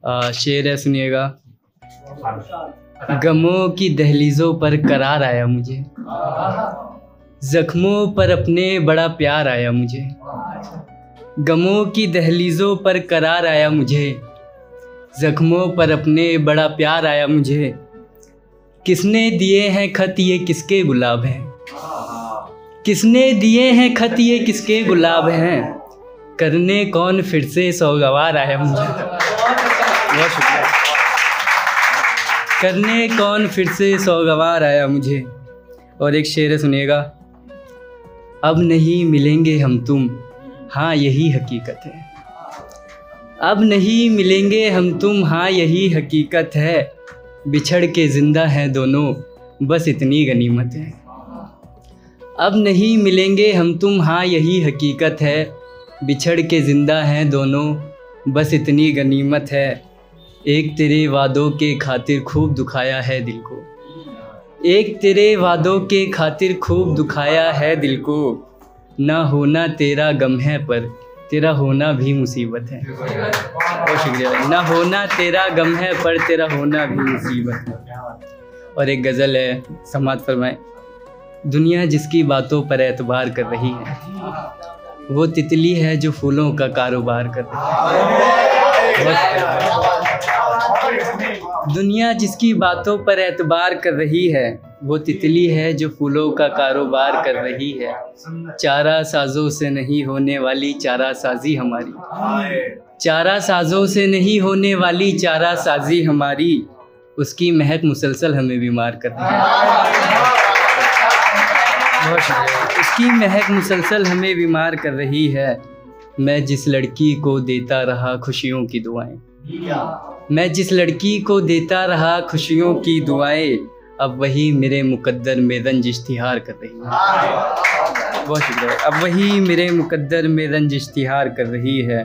शेर है, सुनिएगा। गमों की दहलीज़ों पर करार आया मुझे, जख्मों पर अपने बड़ा प्यार आया मुझे। गमों की दहलीज़ों पर करार आया मुझे, जख्मों पर अपने बड़ा प्यार आया मुझे। किसने दिए हैं खत ये किसके गुलाब हैं, किसने दिए हैं खत ये किसके गुलाब हैं। करने कौन फिर से सौगवार आया मुझे। बहुत शुक्रिया। करने कौन फिर से सौगवार आया मुझे। और एक शेर है, सुनिएगा। अब नहीं मिलेंगे हम तुम, हाँ यही हकीकत है। अब नहीं मिलेंगे हम तुम, हाँ यही हकीकत है। बिछड़ के ज़िंदा हैं दोनों, बस इतनी गनीमत है। अब नहीं मिलेंगे हम तुम, हाँ यही हकीकत है। बिछड़ के ज़िंदा हैं दोनों, बस इतनी गनीमत है। एक तेरे वादों के खातिर खूब दुखाया है दिल को, एक तेरे वादों के खातिर खूब दुखाया है दिल को। ना होना तेरा गम है पर तेरा होना भी मुसीबत है। बहुत शुक्रिया। ना होना तेरा गम है पर तेरा होना भी मुसीबत है। और एक गज़ल है, समात फरमाए। दुनिया जिसकी बातों पर एतबार कर रही है, वो तितली है जो फूलों का कारोबार कर रही है। दुनिया जिसकी बातों पर एतबार कर रही है, वो तितली है जो फूलों का कारोबार कर रही है। चारा साजों से नहीं होने वाली चारा साजी हमारी, चारा साजों से नहीं होने वाली चारा साजी हमारी। उसकी महक मुसलसल हमें बीमार कर रही है। बहुत शुक्रिया। उसकी महक मुसलसल हमें बीमार कर रही है। मैं जिस लड़की को देता रहा खुशियों की दुआएं, मैं जिस लड़की को देता रहा खुशियों की दुआएं, अब वही मेरे मुकद्दर में रंज इश्तिहार कर रही है। बहुत शुक्रिया। अब वही मेरे मुकद्दर में रंज इश्तिहार कर रही है।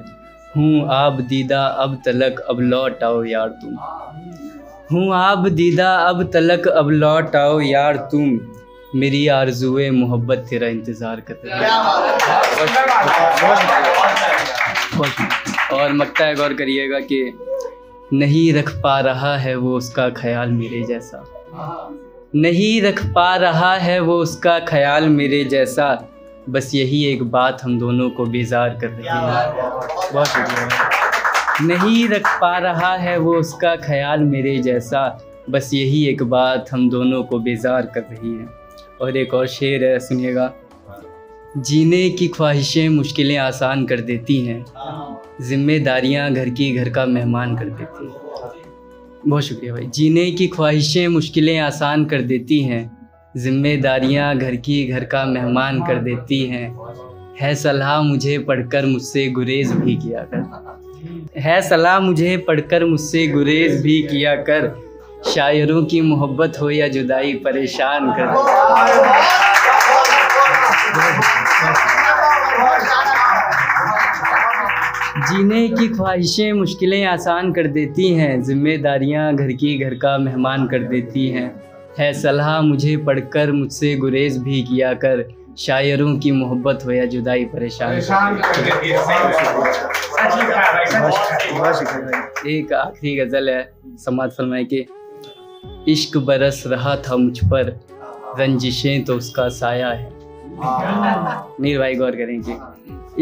हूँ आप दीदा अब तलक अब लौट आओ यार तुम, हूँ आप दीदा अब तलक अब लौट आओ यार तुम। मेरी आरज़ुए मोहब्बत तेरा इंतज़ार कर रही है। और मक्ता है, गौर करिएगा कि नहीं रख पा रहा है वो उसका ख्याल मेरे जैसा, नहीं रख पा रहा है वो उसका ख्याल मेरे जैसा। बस यही एक बात हम दोनों को बेजार कर रही है। बहुत शुक्रिया। नहीं रख पा रहा है वो उसका ख्याल मेरे जैसा, बस यही एक बात हम दोनों को बेजार कर रही है। और एक और शेर है, सुनिएगा। जीने की ख्वाहिशें मुश्किलें आसान कर देती हैं, जिम्मेदारियां घर की घर का मेहमान कर देती हैं। बहुत शुक्रिया भाई। जीने की ख्वाहिशें मुश्किलें आसान कर देती हैं, जिम्मेदारियां घर की घर का मेहमान कर देती हैं। है सलाह मुझे पढ़कर मुझसे गुरेज भी किया कर, है सलाह मुझे पढ़कर मुझसे गुरेज भी किया कर। शायरों की मोहब्बत हो या जुदाई परेशान कर दे। जीने की ख्वाहिशें मुश्किलें आसान कर देती हैं, जिम्मेदारियां घर की घर का मेहमान कर देती हैं। है सलाह मुझे पढ़कर मुझसे गुरेज भी किया कर। शायरों की मोहब्बत हो या जुदाई परेशान कर दे। एक आखिरी गज़ल है, समात फरमाए कि इश्क बरस रहा था मुझ पर, रंजिशें तो उसका साया है। मीर भाई गौर करेंगे।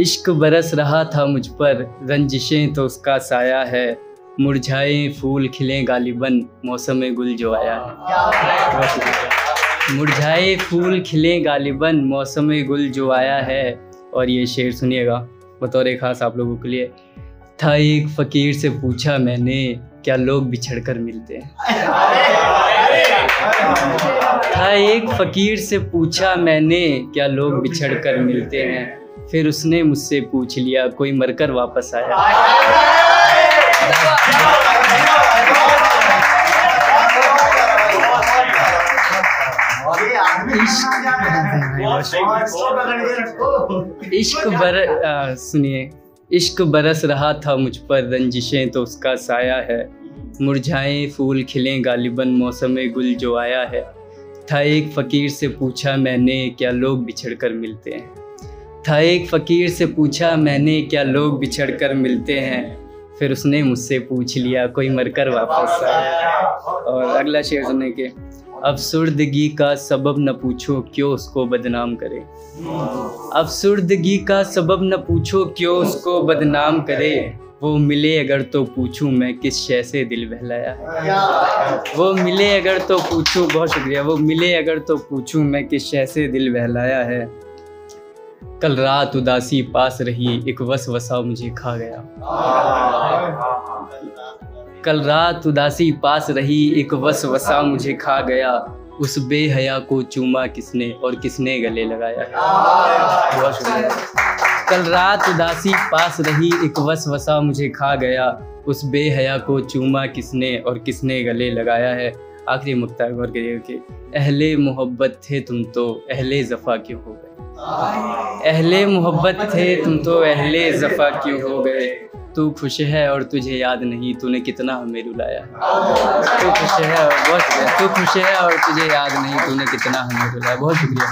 इश्क बरस रहा था मुझ पर, रंजिशें तो उसका साया है। मुरझाए फूल खिले गालिबन, मौसम गुल जो आया है। मुरझाए फूल खिले गालिबन, मौसम गुल जो आया है। और ये शेर सुनिएगा, बतौर ख़ास आप लोगों के लिए। था एक फ़कीर से पूछा मैंने, क्या लोग बिछड़कर मिलते हैं। था एक फ़कीर से पूछा मैंने, क्या लोग बिछड़कर मिलते हैं। फिर उसने मुझसे पूछ लिया, कोई मरकर वापस आया। सुनिए। इश्क बरस रहा था मुझ पर, रंजिशें तो उसका साया है। मुरझाए फूल खिले गालिबन, मौसम गुल जो आया है। था एक फ़कीर से पूछा मैंने, क्या लोग बिछड़कर मिलते हैं। था एक फ़कीर से पूछा मैंने, क्या लोग बिछड़कर मिलते हैं। फिर उसने मुझसे पूछ लिया कोई मरकर वापस आया। और अगला शेर सुनने के, अफसुर्दगी का सबब न पूछो क्यों उसको बदनाम करे। अफसुर्दगी का सबब न पूछो क्यों उसको बदनाम करे। वो मिले अगर तो पूछूं मैं किस शय से दिल बहलाया है। वो मिले अगर तो पूछूं, बहुत शुक्रिया। वो मिले अगर तो पूछूं मैं किस शय से दिल बहलाया है। कल रात उदासी पास रही एक वसवसा मुझे खा गया। कल रात उदासी पास रही एक वसवसा मुझे खा गया। उस बेहया को चूमा किसने और किसने गले लगाया है। बहुत शुक्रिया। कल रात उदासी पास रही एक वसवसा मुझे खा गया। उस बेहया को चूमा किसने और किसने गले लगाया है। आखिरी मुक्ता गौर करिए कि अहले मोहब्बत थे तुम तो अहले जफ़ा क्यों हो गए। अहले मोहब्बत थे तुम तो अहले जफ़ा क्यों हो गए। तू खुश है और तुझे याद नहीं तूने कितना हमें रुलाया। तू खुश है और बहुत, तू खुश है और तुझे याद नहीं तूने कितना हमें रुलाया। बहुत शुक्रिया।